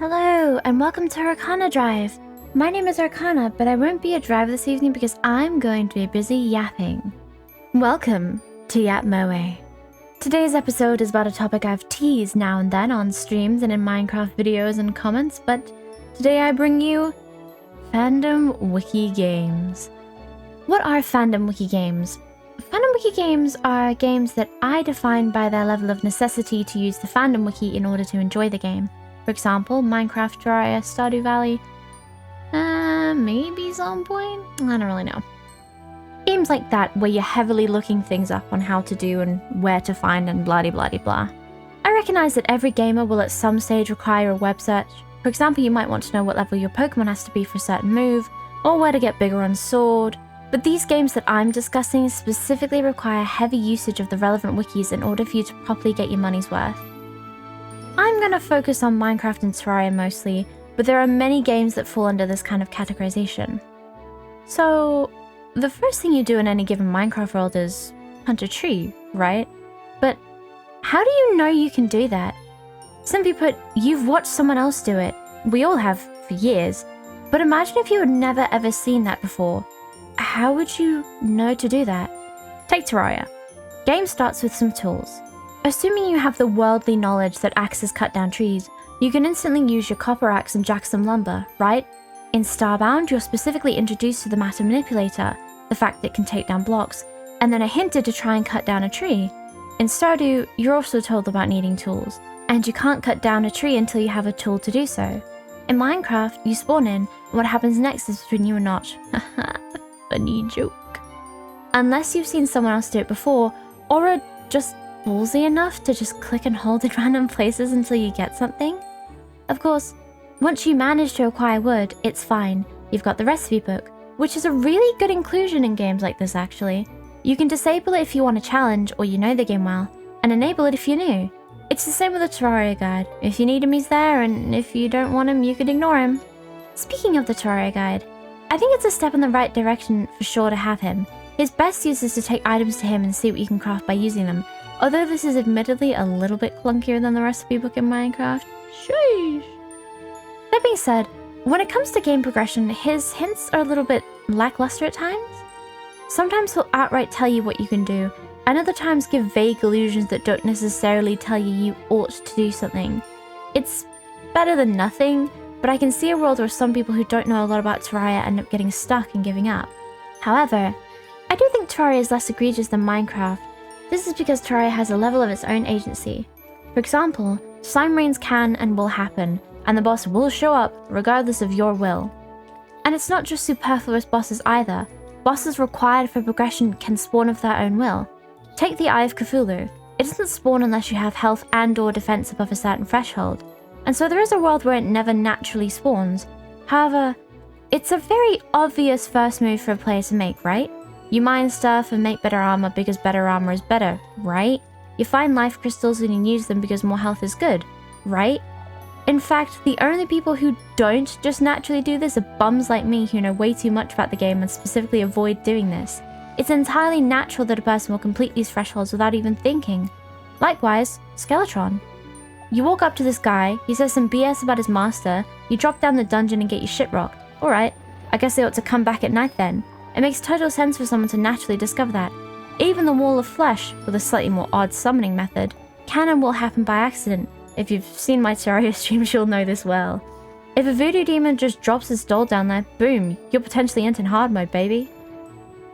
Hello, and welcome to Arcana Drive. My name is Arcana, but I won't be a driver this evening because I'm going to be busy yapping. Welcome to Yap Moe. Today's episode is about a topic I've teased now and then on streams and in Minecraft videos and comments, but today I bring you fandom wiki games. What are fandom wiki games? Fandom wiki games are games that I define by their level of necessity to use the fandom wiki in order to enjoy the game. For example, Minecraft, Terraria, Stardew Valley, maybe Zone Point? I don't really know. Games like that where you're heavily looking things up on how to do and where to find and blah-de-blah-de-blah. I recognize that every gamer will at some stage require a web search. For example, you might want to know what level your Pokemon has to be for a certain move, or where to get bigger on Sword. But these games that I'm discussing specifically require heavy usage of the relevant wikis in order for you to properly get your money's worth. I'm going to focus on Minecraft and Terraria mostly, but there are many games that fall under this kind of categorization. So, the first thing you do in any given Minecraft world is hunt a tree, right? But how do you know you can do that? Simply put, you've watched someone else do it. We all have for years. But imagine if you had never ever seen that before. How would you know to do that? Take Terraria. Game starts with some tools. Assuming you have the worldly knowledge that axes cut down trees, you can instantly use your copper axe and jack some lumber, right? In Starbound, you're specifically introduced to the matter manipulator, the fact that it can take down blocks, and then are hinted to try and cut down a tree. In Stardew, you're also told about needing tools, and you can't cut down a tree until you have a tool to do so. In Minecraft, you spawn in, and what happens next is between you and Notch. Funny joke. Unless you've seen someone else do it before, or are just ballsy enough to just click and hold in random places until you get something. Of course, once you manage to acquire wood, it's fine. You've got the recipe book, which is a really good inclusion in games like this actually. You can disable it if you want a challenge or you know the game well, and enable it if you're new. It's the same with the Terraria guide. If you need him, he's there, and if you don't want him, you could ignore him. Speaking of the Terraria guide, I think it's a step in the right direction for sure to have him. His best use is to take items to him and see what you can craft by using them. Although this is admittedly a little bit clunkier than the recipe book in Minecraft. Sheesh. That being said, when it comes to game progression, his hints are a little bit lackluster at times. Sometimes he'll outright tell you what you can do, and other times give vague illusions that don't necessarily tell you ought to do something. It's better than nothing, but I can see a world where some people who don't know a lot about Terraria end up getting stuck and giving up. However, I do think Terraria is less egregious than Minecraft. This is because Terraria has a level of its own agency. For example, slime rains can and will happen, and the boss will show up regardless of your will. And it's not just superfluous bosses either. Bosses required for progression can spawn of their own will. Take the Eye of Cthulhu. It doesn't spawn unless you have health and or defense above a certain threshold. And so there is a world where it never naturally spawns. However, it's a very obvious first move for a player to make, right? You mine stuff and make better armor because better armor is better, right? You find life crystals and you use them because more health is good, right? In fact, the only people who don't just naturally do this are bums like me who know way too much about the game and specifically avoid doing this. It's entirely natural that a person will complete these thresholds without even thinking. Likewise, Skeletron. You walk up to this guy, he says some BS about his master, you drop down the dungeon and get your shit rocked. Alright, I guess they ought to come back at night then. It makes total sense for someone to naturally discover that. Even the Wall of Flesh, with a slightly more odd summoning method, can and will happen by accident. If you've seen my Terraria streams, you'll know this well. If a voodoo demon just drops his doll down there, boom, you're potentially in hard mode, baby.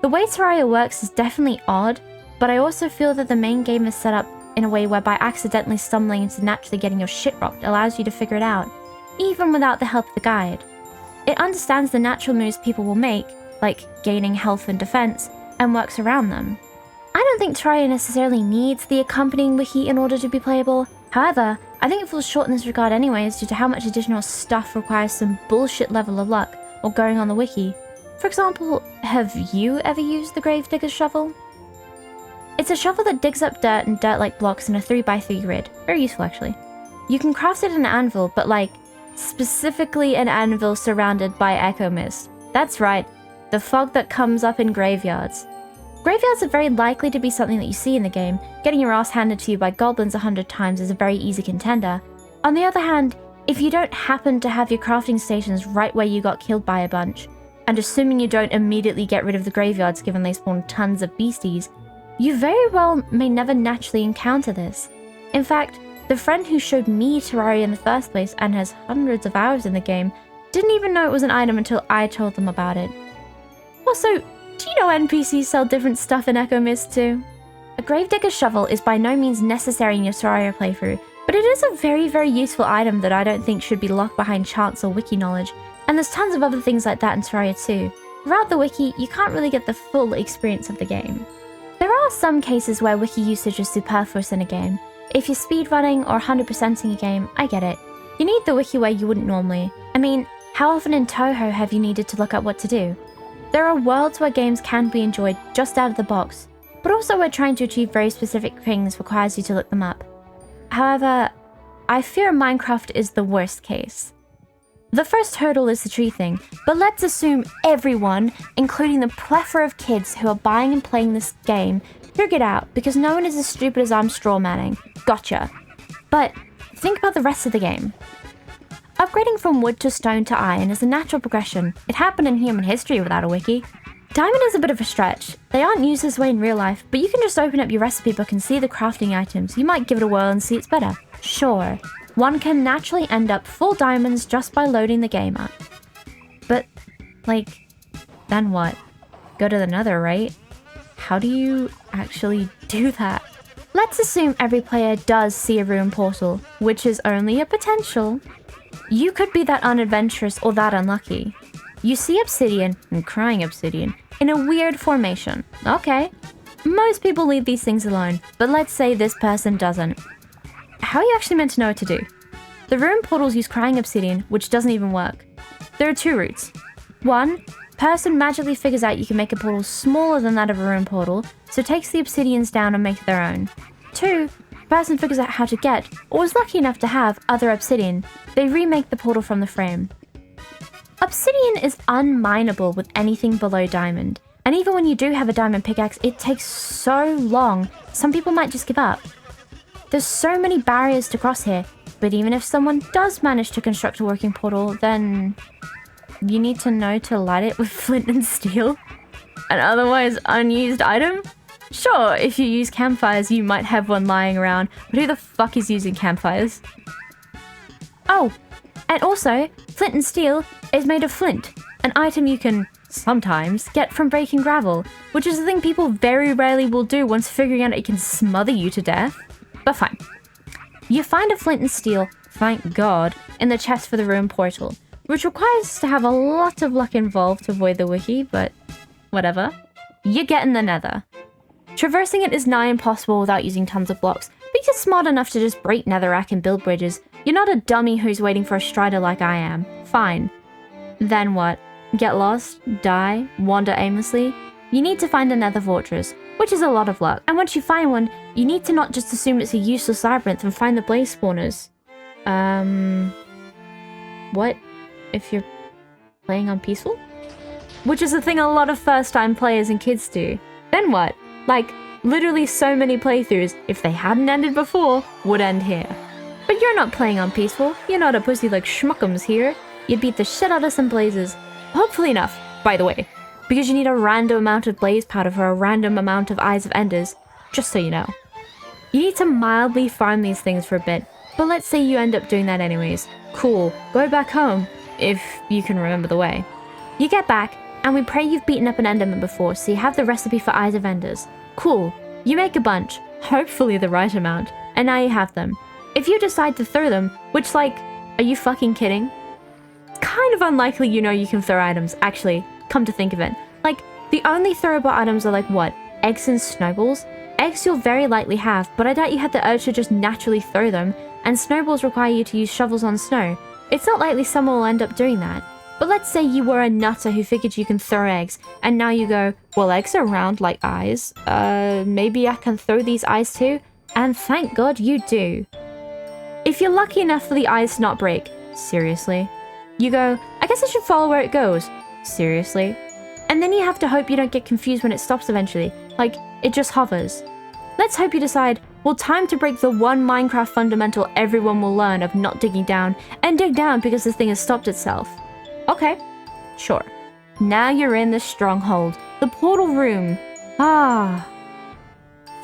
The way Terraria works is definitely odd, but I also feel that the main game is set up in a way whereby accidentally stumbling into naturally getting your shit rocked allows you to figure it out, even without the help of the guide. It understands the natural moves people will make, like gaining health and defense, and works around them. I don't think Terraria necessarily needs the accompanying wiki in order to be playable. However, I think it falls short in this regard anyways due to how much additional stuff requires some bullshit level of luck or going on the wiki. For example, have you ever used the Gravedigger's shovel? It's a shovel that digs up dirt and dirt-like blocks in a 3x3 grid. Very useful actually. You can craft it in an anvil, but like, specifically an anvil surrounded by echo mist. That's right. The fog that comes up in graveyards. Graveyards are very likely to be something that you see in the game. Getting your ass handed to you by goblins 100 times is a very easy contender. On the other hand, If you don't happen to have your crafting stations right where you got killed by a bunch, and assuming you don't immediately get rid of the graveyards given they spawn tons of beasties, you very well may never naturally encounter this. In fact, the friend who showed me Terraria in the first place and has hundreds of hours in the game didn't even know it was an item until I told them about it. Also, do you know NPCs sell different stuff in Echo Mist too? A Gravedigger's shovel is by no means necessary in your Terraria playthrough, but it is a very, very useful item that I don't think should be locked behind chance or wiki knowledge, and there's tons of other things like that in Terraria too. Without the wiki, you can't really get the full experience of the game. There are some cases where wiki usage is superfluous in a game. If you're speedrunning or 100%ing a game, I get it. You need the wiki where you wouldn't normally. I mean, how often in Touhou have you needed to look up what to do? There are worlds where games can be enjoyed just out of the box, but also where trying to achieve very specific things requires you to look them up. However, I fear Minecraft is the worst case. The first hurdle is the tree thing, but let's assume everyone, including the plethora of kids who are buying and playing this game, figured out because no one is as stupid as I'm straw manning. Gotcha. But think about the rest of the game. Upgrading from wood to stone to iron is a natural progression. It happened in human history without a wiki. Diamond is a bit of a stretch. They aren't used this way in real life, but you can just open up your recipe book and see the crafting items. You might give it a whirl and see it's better. Sure, one can naturally end up full diamonds just by loading the game up. But, like, then what? Go to the nether, right? How do you actually do that? Let's assume every player does see a ruin portal, which is only a potential. You could be that unadventurous or that unlucky. You see obsidian, and crying obsidian, in a weird formation. Okay. Most people leave these things alone, but let's say this person doesn't. How are you actually meant to know what to do? The ruin portals use crying obsidian, which doesn't even work. There are two routes. One, person magically figures out you can make a portal smaller than that of a ruin portal, so takes the obsidians down and make their own. Two, person figures out how to get, or is lucky enough to have, other obsidian. They remake the portal from the frame. Obsidian is unmineable with anything below diamond, and even when you do have a diamond pickaxe, it takes so long, some people might just give up. There's so many barriers to cross here, but even if someone does manage to construct a working portal, then you need to know to light it with flint and steel. An otherwise unused item? Sure, if you use campfires, you might have one lying around, but who the fuck is using campfires? Oh, and also, flint and steel is made of flint, an item you can sometimes get from breaking gravel, which is a thing people very rarely will do once figuring out it can smother you to death. But fine. You find a flint and steel, thank God, in the chest for the ruin portal, which requires us to have a lot of luck involved to avoid the wiki, but whatever. You get in the nether. Traversing it is nigh impossible without using tons of blocks, but you're smart enough to just break netherrack and build bridges. You're not a dummy who's waiting for a strider like I am. Fine. Then what? Get lost? Die? Wander aimlessly? You need to find a nether fortress, which is a lot of luck. And once you find one, you need to not just assume it's a useless labyrinth and find the blaze spawners. What if you're playing on peaceful? Which is a thing a lot of first-time players and kids do. Then what? Like, literally so many playthroughs, if they hadn't ended before, would end here. But you're not playing on peaceful. You're not a pussy like Schmuckums here. You beat the shit out of some blazes. Hopefully enough, by the way. Because you need a random amount of blaze powder for a random amount of Eyes of Enders, just so you know. You need to mildly farm these things for a bit, but let's say you end up doing that anyways. Cool, go back home, if you can remember the way. You get back, and we pray you've beaten up an enderman before, so you have the recipe for Eyes of Enders. Cool, you make a bunch, hopefully the right amount, and now you have them. If you decide to throw them, which like, are you fucking kidding? Kind of unlikely you know you can throw items, actually. Come to think of it. Like, the only throwable items are like what? Eggs and snowballs? Eggs you'll very likely have, but I doubt you had the urge to just naturally throw them, and snowballs require you to use shovels on snow. It's not likely someone will end up doing that. But let's say you were a nutter who figured you can throw eggs, and now you go, well, eggs are round like eyes. Maybe I can throw these eyes too? And thank God you do. If you're lucky enough for the eyes to not break, seriously. You go, I guess I should follow where it goes. Seriously? And then you have to hope you don't get confused when it stops eventually, like, it just hovers. Let's hope you decide, Well, time to break the one Minecraft fundamental everyone will learn of not digging down, and dig down because this thing has stopped itself. Okay, sure. Now you're in the stronghold, the portal room. Ah.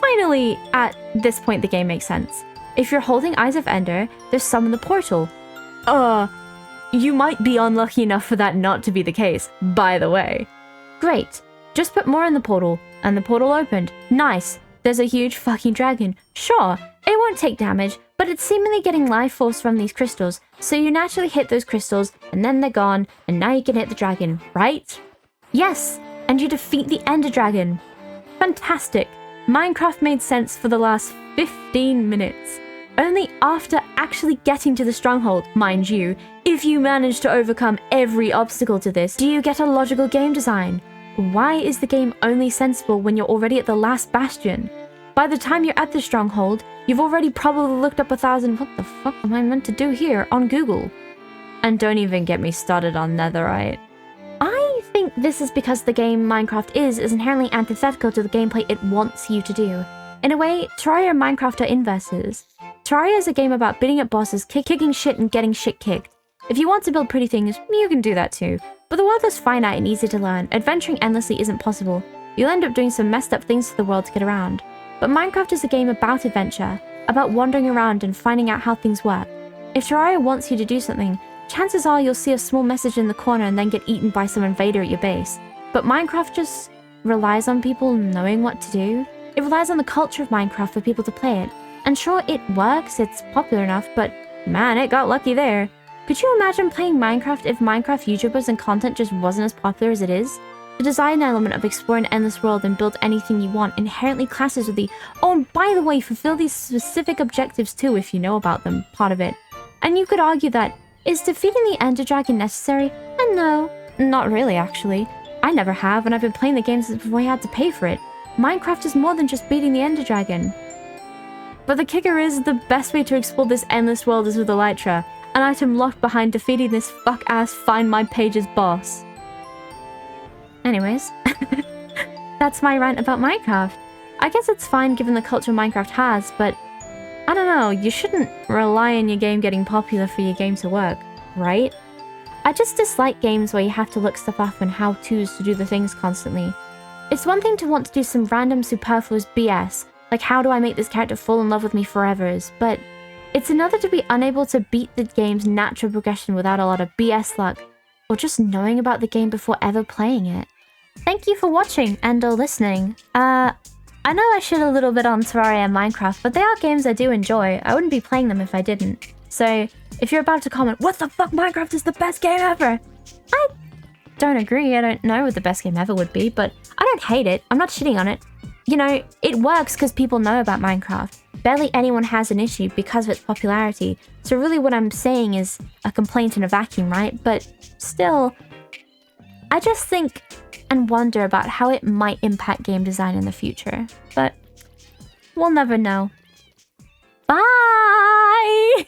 Finally, at this point the game makes sense. If you're holding Eyes of Ender, there's some in the portal. You might be unlucky enough for that not to be the case, by the way. Great. Just put more in the portal, and the portal opened. Nice. There's a huge fucking dragon. Sure, it won't take damage, but it's seemingly getting life force from these crystals, so you naturally hit those crystals, and then they're gone, and now you can hit the dragon, right? Yes, and you defeat the Ender Dragon. Fantastic. Minecraft made sense for the last 15 minutes. Only after actually getting to the stronghold, mind you, if you manage to overcome every obstacle to this, do you get a logical game design. Why is the game only sensible when you're already at the last bastion? By the time you're at the stronghold, you've already probably looked up 1,000 what the fuck am I meant to do here on Google. And don't even get me started on netherite. I think this is because the game Minecraft is inherently antithetical to the gameplay it wants you to do. In a way, Terraria and Minecraft are inverses. Terraria is a game about beating up bosses, kicking shit and getting shit kicked. If you want to build pretty things, you can do that too. But the world is finite and easy to learn. Adventuring endlessly isn't possible. You'll end up doing some messed up things to the world to get around. But Minecraft is a game about adventure, about wandering around and finding out how things work. If Terraria wants you to do something, chances are you'll see a small message in the corner and then get eaten by some invader at your base. But Minecraft just relies on people knowing what to do. It relies on the culture of Minecraft for people to play it. And sure, it works, it's popular enough, but man, it got lucky there. Could you imagine playing Minecraft if Minecraft YouTubers and content just wasn't as popular as it is? The design element of explore an endless world and build anything you want inherently clashes with the, oh, and by the way, fulfill these specific objectives too if you know about them, part of it. And you could argue that, is defeating the Ender Dragon necessary? And no, not really actually. I never have, and I've been playing the game since before I had to pay for it. Minecraft is more than just beating the Ender Dragon. But the kicker is, the best way to explore this endless world is with Elytra, an item locked behind defeating this fuck-ass Find My Pages boss. Anyways, that's my rant about Minecraft. I guess it's fine given the culture Minecraft has, but I don't know, you shouldn't rely on your game getting popular for your game to work, right? I just dislike games where you have to look stuff up and how-tos to do the things constantly. It's one thing to want to do some random superfluous BS, like how do I make this character fall in love with me forevers, but it's another to be unable to beat the game's natural progression without a lot of BS luck, or just knowing about the game before ever playing it. Thank you for watching and or listening. I know I shit a little bit on Terraria and Minecraft, but they are games I do enjoy. I wouldn't be playing them if I didn't. So, if you're about to comment, what the fuck, Minecraft is the best game ever? I don't agree. I don't know what the best game ever would be, but I don't hate it. I'm not shitting on it. You know, it works because people know about Minecraft. Barely anyone has an issue because of its popularity. So really what I'm saying is a complaint in a vacuum, right? But still, I just think and wonder about how it might impact game design in the future. But we'll never know. Bye!